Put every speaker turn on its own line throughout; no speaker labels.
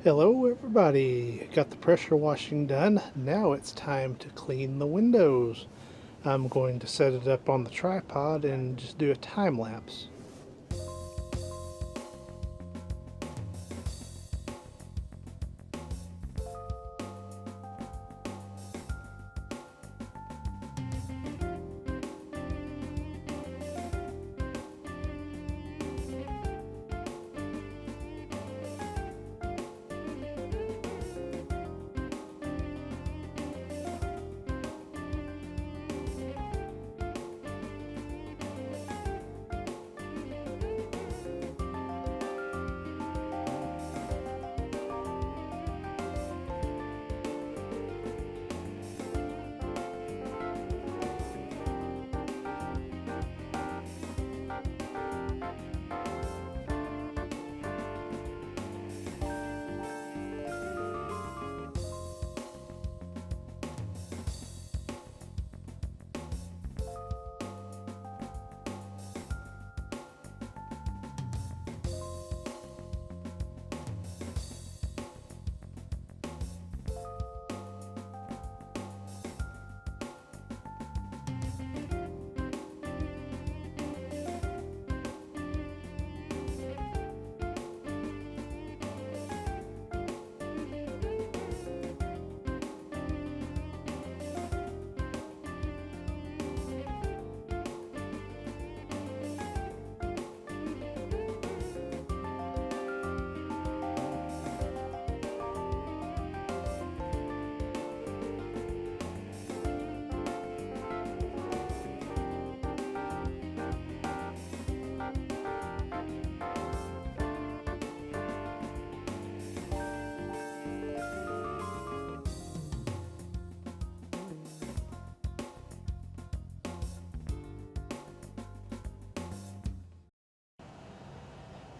Hello everybody, got the pressure washing done. Now it's time to clean the windows. I'm going to set it up on the tripod and just do a time lapse.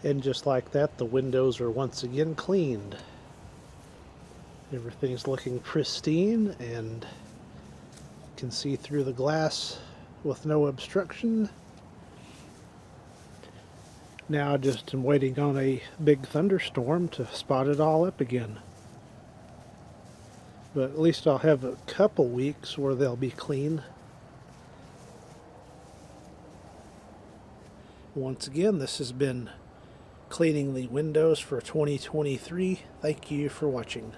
And just like that, the windows are once again cleaned. Everything's looking pristine and you can see through the glass with no obstruction. Now I just am waiting on a big thunderstorm to spot it all up again. But at least I'll have a couple weeks where they'll be clean. Once again, this has been cleaning the windows for 2023. Thank you for watching.